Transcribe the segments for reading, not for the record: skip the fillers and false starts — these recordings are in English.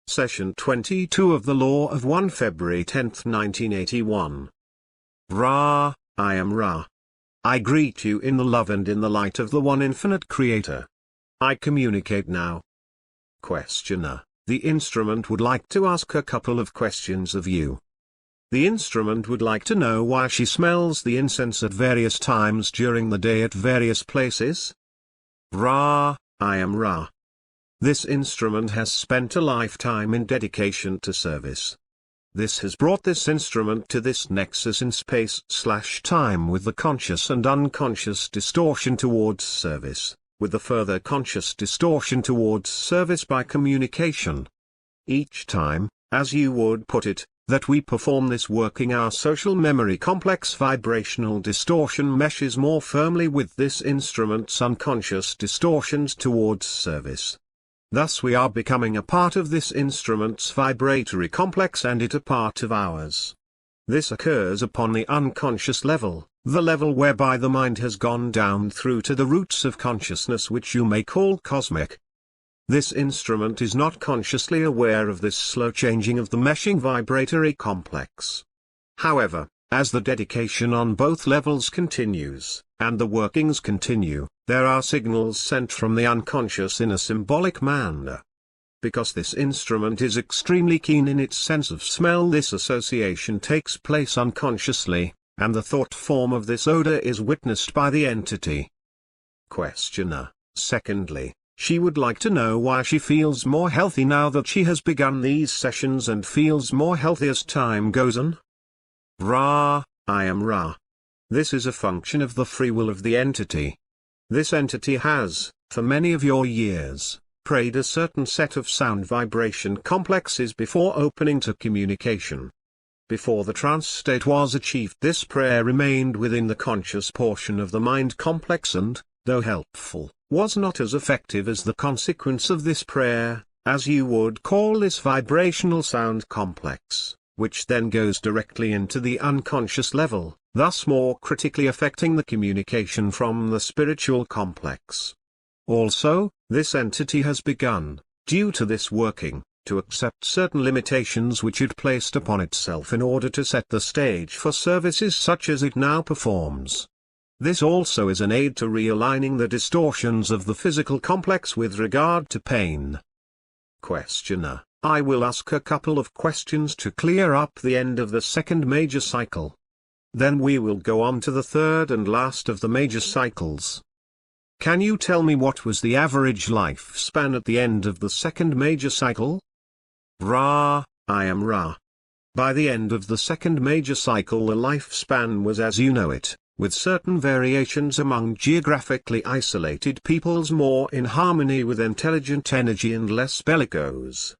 Session 22 of the Law of One, February 10, 1981. Ra, I am Ra. I greet you in the love and in the light of the One Infinite Creator. I communicate now. Questioner, the instrument would like to ask a couple of questions of you. The instrument would like to know why she smells the incense at various times during the day at various places. Ra, I am Ra. This instrument has spent a lifetime in dedication to service. This has brought this instrument to this nexus in space/time with the conscious and unconscious distortion towards service, with the further conscious distortion towards service by communication. Each time, as you would put it, that we perform this working, our social memory complex vibrational distortion meshes more firmly with this instrument's unconscious distortions towards service. Thus we are becoming a part of this instrument's vibratory complex and it a part of ours. This occurs upon the unconscious level, the level whereby the mind has gone down through to the roots of consciousness, which you may call cosmic. This instrument is not consciously aware of this slow changing of the meshing vibratory complex. However, as the dedication on both levels continues, and the workings continue, there are signals sent from the unconscious in a symbolic manner. Because this instrument is extremely keen in its sense of smell, this association takes place unconsciously, and the thought form of this odor is witnessed by the entity. Questioner, secondly, she would like to know why she feels more healthy now that she has begun these sessions and feels more healthy as time goes on. Ra, I am Ra. This is a function of the free will of the entity. This entity has, for many of your years, prayed a certain set of sound vibration complexes before opening to communication. Before the trance state was achieved, this prayer remained within the conscious portion of the mind complex and, though helpful, was not as effective as the consequence of this prayer, as you would call this vibrational sound complex, which then goes directly into the unconscious level, thus more critically affecting the communication from the spiritual complex. Also, this entity has begun, due to this working, to accept certain limitations which it placed upon itself in order to set the stage for services such as it now performs. This also is an aid to realigning the distortions of the physical complex with regard to pain. Questioner, I will ask a couple of questions to clear up the end of the second major cycle. Then we will go on to the third and last of the major cycles. Can you tell me what was the average lifespan at the end of the second major cycle? Ra, I am Ra. By the end of the second major cycle, the lifespan was as you know it, with certain variations among geographically isolated peoples more in harmony with intelligent energy and less bellicose.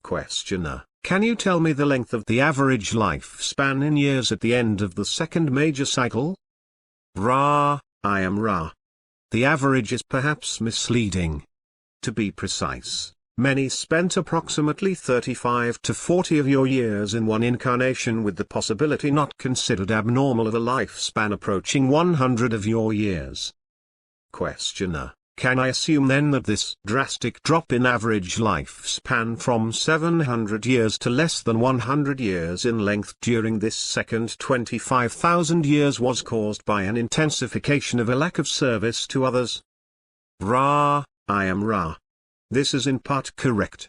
Questioner, can you tell me the length of the average lifespan in years at the end of the second major cycle? Ra, I am Ra. The average is perhaps misleading. To be precise, many spent approximately 35 to 40 of your years in one incarnation, with the possibility not considered abnormal of a lifespan approaching 100 of your years. Questioner, can I assume then that this drastic drop in average lifespan from 700 years to less than 100 years in length during this second 25,000 years was caused by an intensification of a lack of service to others? Ra, I am Ra. This is in part correct.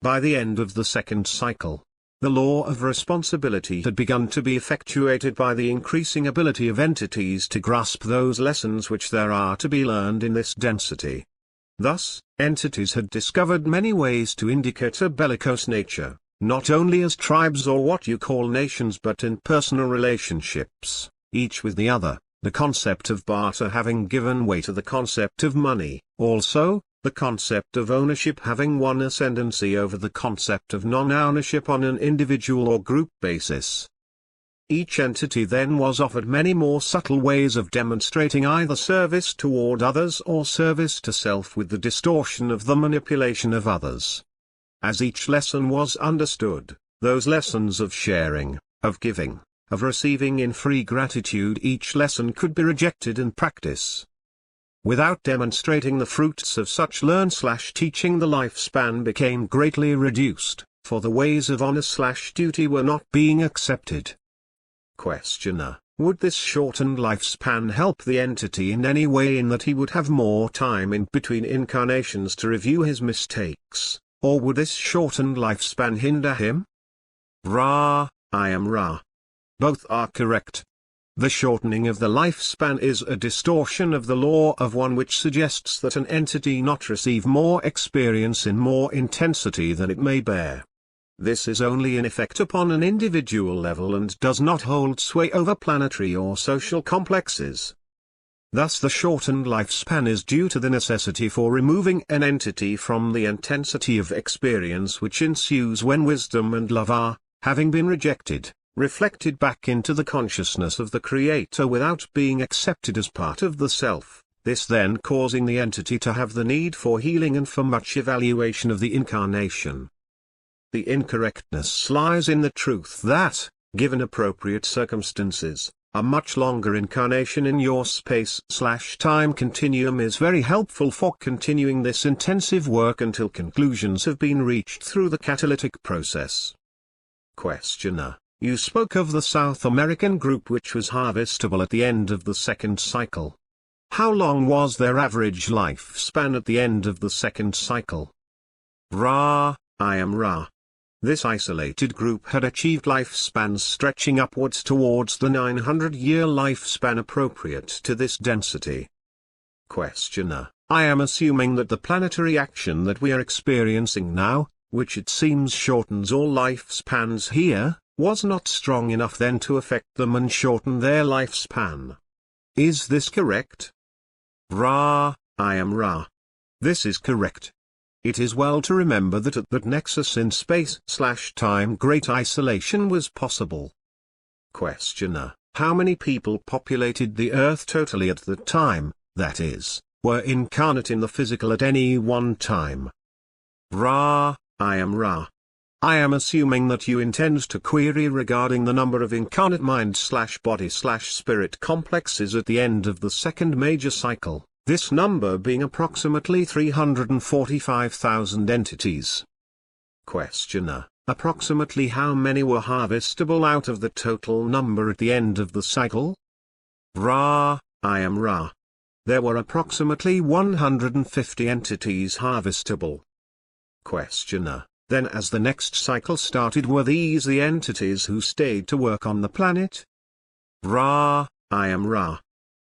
By the end of the second cycle, the law of responsibility had begun to be effectuated by the increasing ability of entities to grasp those lessons which there are to be learned in this density. Thus, entities had discovered many ways to indicate a bellicose nature, not only as tribes or what you call nations, but in personal relationships, each with the other, the concept of barter having given way to the concept of money, also, the concept of ownership having won ascendancy over the concept of non-ownership on an individual or group basis. Each entity then was offered many more subtle ways of demonstrating either service toward others or service to self with the distortion of the manipulation of others. As each lesson was understood, those lessons of sharing, of giving, of receiving in free gratitude, each lesson could be rejected in practice. Without demonstrating the fruits of such learn/teaching, the lifespan became greatly reduced, for the ways of honor/duty were not being accepted. Questioner: would this shortened lifespan help the entity in any way, in that he would have more time in between incarnations to review his mistakes, or would this shortened lifespan hinder him? Ra, I am Ra. Both are correct. The shortening of the lifespan is a distortion of the law of one, which suggests that an entity not receive more experience in more intensity than it may bear. This is only in effect upon an individual level and does not hold sway over planetary or social complexes. Thus the shortened lifespan is due to the necessity for removing an entity from the intensity of experience which ensues when wisdom and love are, having been rejected, reflected back into the consciousness of the Creator without being accepted as part of the self, this then causing the entity to have the need for healing and for much evaluation of the incarnation. The incorrectness lies in the truth that, given appropriate circumstances, a much longer incarnation in your space/time continuum is very helpful for continuing this intensive work until conclusions have been reached through the catalytic process. Questioner: you spoke of the South American group which was harvestable at the end of the second cycle. How long was their average lifespan at the end of the second cycle? Ra, I am Ra. This isolated group had achieved lifespans stretching upwards towards the 900-year lifespan appropriate to this density. Questioner: I am assuming that the planetary action that we are experiencing now, which it seems shortens all lifespans here, was not strong enough then to affect them and shorten their lifespan. Is this correct? Ra, I am Ra. This is correct. It is well to remember that at that nexus in space/time great isolation was possible. Questioner: how many people populated the Earth totally at the time, that is, were incarnate in the physical at any one time? Ra, I am Ra. I am assuming that you intend to query regarding the number of incarnate mind/body/spirit complexes at the end of the second major cycle, this number being approximately 345,000 entities. Questioner: approximately how many were harvestable out of the total number at the end of the cycle? Ra, I am Ra. There were approximately 150 entities harvestable. Questioner: then as the next cycle started, were these the entities who stayed to work on the planet? Ra, I am Ra.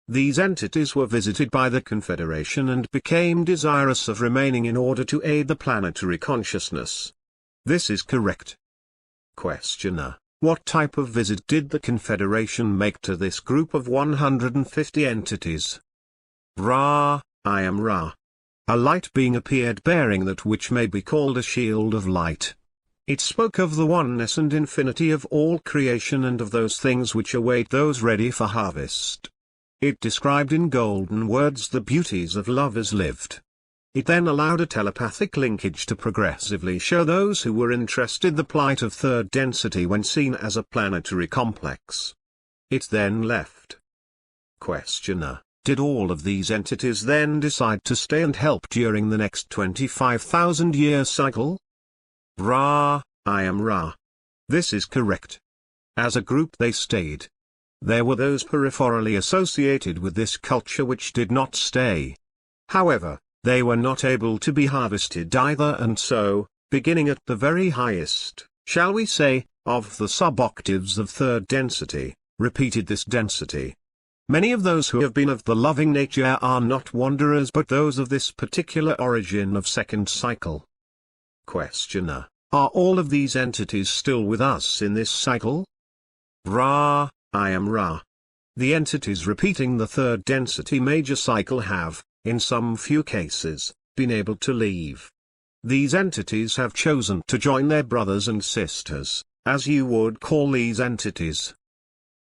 These entities were visited by the Confederation and became desirous of remaining in order to aid the planetary consciousness. This is correct. Questioner: what type of visit did the Confederation make to this group of 150 entities? Ra, I am Ra. A light being appeared bearing that which may be called a shield of light. It spoke of the oneness and infinity of all creation and of those things which await those ready for harvest. It described in golden words the beauties of love as lived. It then allowed a telepathic linkage to progressively show those who were interested the plight of third density when seen as a planetary complex. It then left. Questioner: did all of these entities then decide to stay and help during the next 25,000-year cycle? Ra, I am Ra. This is correct. As a group they stayed. There were those peripherally associated with this culture which did not stay. However, they were not able to be harvested either, and so, beginning at the very highest, shall we say, of the sub-octaves of third density, repeated this density. Many of those who have been of the loving nature are not wanderers but those of this particular origin of second cycle. Questioner: are all of these entities still with us in this cycle? Ra, I am Ra. The entities repeating the third density major cycle have, in some few cases, been able to leave. These entities have chosen to join their brothers and sisters, as you would call these entities.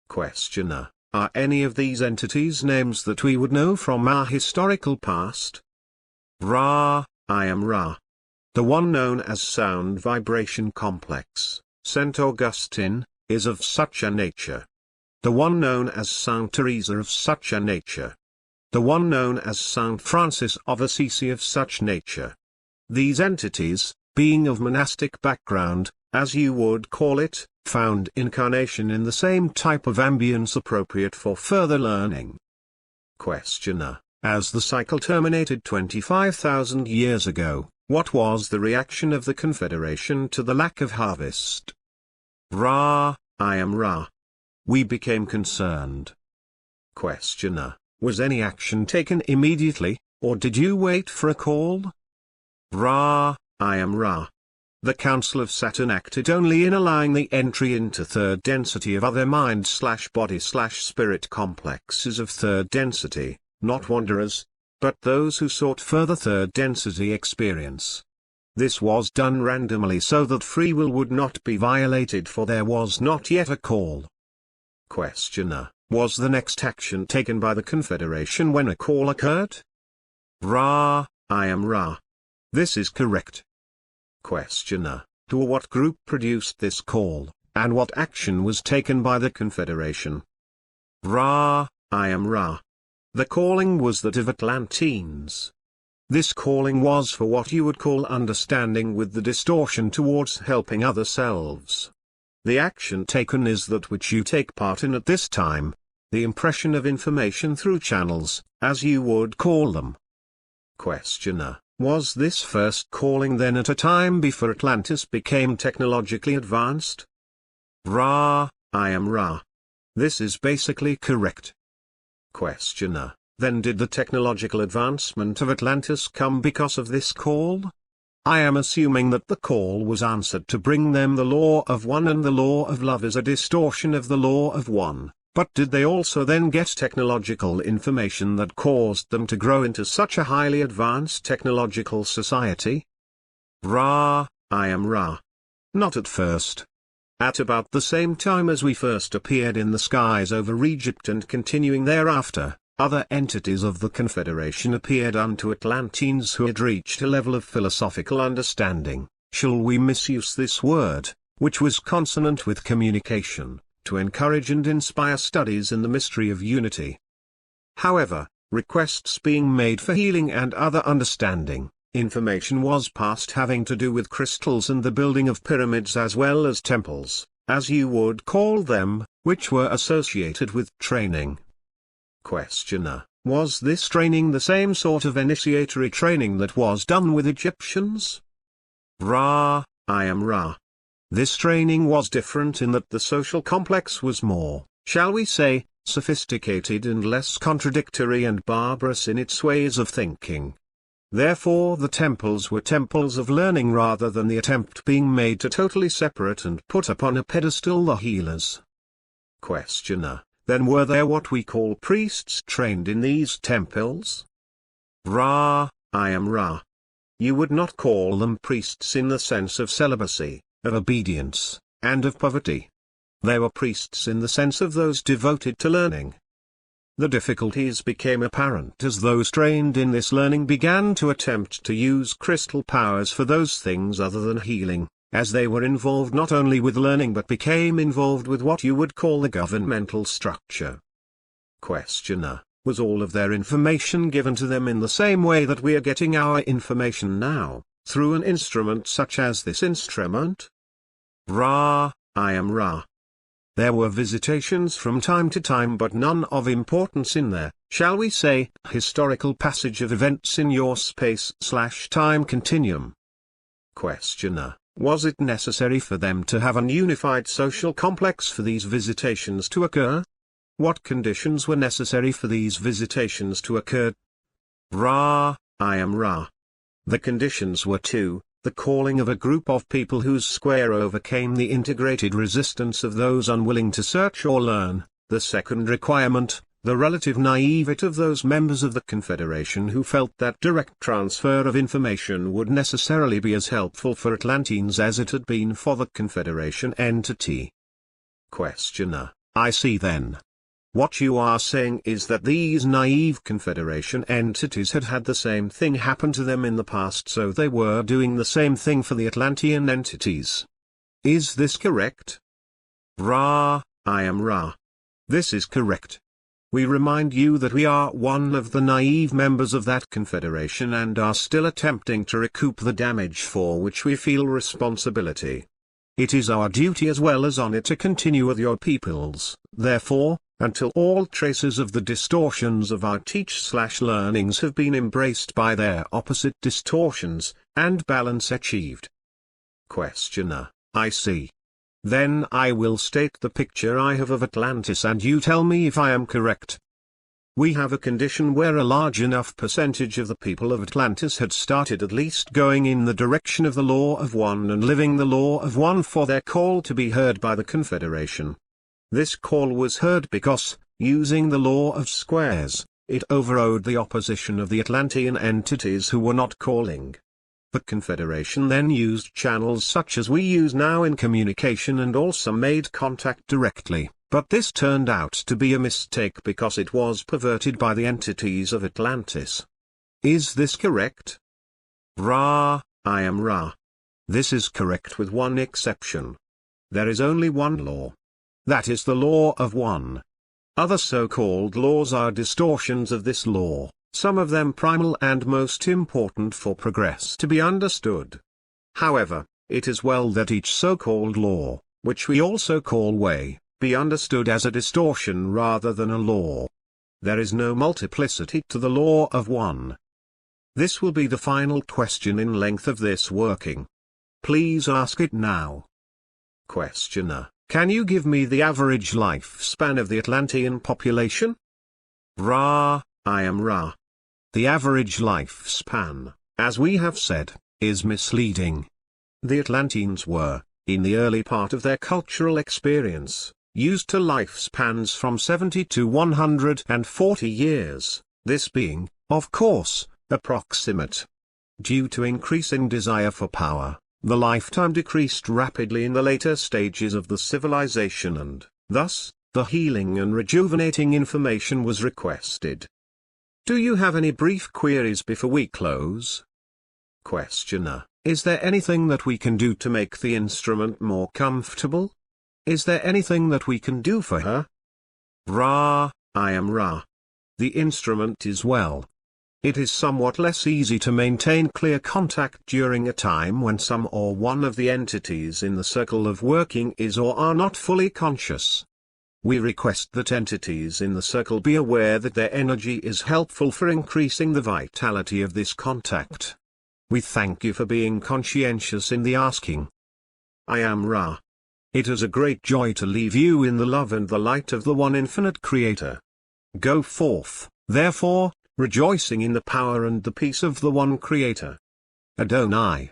Questioner: are any of these entities names that we would know from our historical past? Ra, I am Ra. The one known as Sound Vibration Complex, St. Augustine, is of such a nature. The one known as Saint Teresa of such a nature. the one known as Saint Francis of Assisi of such nature. These entities, being of monastic background, as you would call it, found incarnation in the same type of ambience appropriate for further learning. Questioner: as the cycle terminated 25,000 years ago, what was the reaction of the Confederation to the lack of harvest? Ra: I am Ra. We became concerned. Questioner: was any action taken immediately, or did you wait for a call? Ra: I am Ra. The Council of Saturn acted only in allowing the entry into third density of other mind/body/spirit complexes of third density, not wanderers, but those who sought further third density experience. This was done randomly so that free will would not be violated, for there was not yet a call. Questioner: was the next action taken by the Confederation when a call occurred? Ra: I am Ra. This is correct. Questioner: to what group produced this call, and what action was taken by the Confederation? Ra: I am Ra. The calling was that of Atlanteans. This calling was for what you would call understanding, with the distortion towards helping other selves. The action taken is that which you take part in at this time, the impression of information through channels, as you would call them. Questioner: was this first calling then at a time before Atlantis became technologically advanced? Ra: I am Ra. This is basically correct. Questioner: then did the technological advancement of Atlantis come because of this call? I am assuming that the call was answered to bring them the law of one, and the law of love is a distortion of the law of one. But did they also then get technological information that caused them to grow into such a highly advanced technological society? Ra: I am Ra. Not at first. At about the same time as we first appeared in the skies over Egypt, and continuing thereafter, other entities of the Confederation appeared unto Atlanteans who had reached a level of philosophical understanding, shall we misuse this word, which was consonant with communication, to encourage and inspire studies in the mystery of unity. However, requests being made for healing and other understanding, information was passed having to do with crystals and the building of pyramids as well as temples, as you would call them, which were associated with training. Questioner: was this training the same sort of initiatory training that was done with Egyptians? Ra: I am Ra. This training was different in that the social complex was more, shall we say, sophisticated and less contradictory and barbarous in its ways of thinking. Therefore the temples were temples of learning rather than the attempt being made to totally separate and put upon a pedestal the healers. Questioner: then were there what we call priests trained in these temples? Ra: I am Ra. You would not call them priests in the sense of celibacy, of obedience, and of poverty. They were priests in the sense of those devoted to learning. The difficulties became apparent as those trained in this learning began to attempt to use crystal powers for those things other than healing, as they were involved not only with learning but became involved with what you would call the governmental structure. Questioner: was all of their information given to them in the same way that we are getting our information now, through an instrument such as this instrument? Ra: I am Ra. There were visitations from time to time, but none of importance in their, shall we say, historical passage of events in your space/time continuum. Questioner: was it necessary for them to have an unified social complex for these visitations to occur? What conditions were necessary for these visitations to occur? Ra: I am Ra. The conditions were two: the calling of a group of people whose square overcame the integrated resistance of those unwilling to search or learn; the second requirement, the relative naivete of those members of the Confederation who felt that direct transfer of information would necessarily be as helpful for Atlanteans as it had been for the Confederation entity. Questioner: I see then. What you are saying is that these naive Confederation entities had had the same thing happen to them in the past, so they were doing the same thing for the Atlantean entities. Is this correct? Ra: I am Ra. This is correct. We remind you that we are one of the naive members of that confederation and are still attempting to recoup the damage for which we feel responsibility. It is our duty as well as honor to continue with your peoples, therefore, until all traces of the distortions of our teach/learnings have been embraced by their opposite distortions, and balance achieved. Questioner: I see. Then I will state the picture I have of Atlantis and you tell me if I am correct. We have a condition where a large enough percentage of the people of Atlantis had started at least going in the direction of the Law of One and living the Law of One for their call to be heard by the Confederation. This call was heard because, using the Law of Squares, it overrode the opposition of the Atlantean entities who were not calling. The Confederation then used channels such as we use now in communication and also made contact directly, but this turned out to be a mistake because it was perverted by the entities of Atlantis. Is this correct? Ra, I am Ra. This is correct with one exception. There is only one law. That is the Law of One. Other so-called laws are distortions of this law, some of them primal and most important for progress to be understood. However, it is well that each so-called law, which we also call way, be understood as a distortion rather than a law. There is no multiplicity to the Law of One. This will be the final question in length of this working. Please ask it now. Questioner: Can you give me the average lifespan of the Atlantean population? Ra, I am Ra. The average lifespan, as we have said, is misleading. The Atlanteans were, in the early part of their cultural experience, used to lifespans from 70 to 140 years, this being, of course, approximate. Due to increasing desire for power, the lifetime decreased rapidly in the later stages of the civilization and, thus, the healing and rejuvenating information was requested. Do you have any brief queries before we close? Questioner: Is there anything that we can do to make the instrument more comfortable? Is there anything that we can do for her? Ra, I am Ra. The instrument is well. It is somewhat less easy to maintain clear contact during a time when some or one of the entities in the circle of working is or are not fully conscious. We request that entities in the circle be aware that their energy is helpful for increasing the vitality of this contact. We thank you for being conscientious in the asking. I am Ra. It is a great joy to leave you in the love and the light of the One Infinite Creator. Go forth, therefore, rejoicing in the power and the peace of the One Creator. Adonai.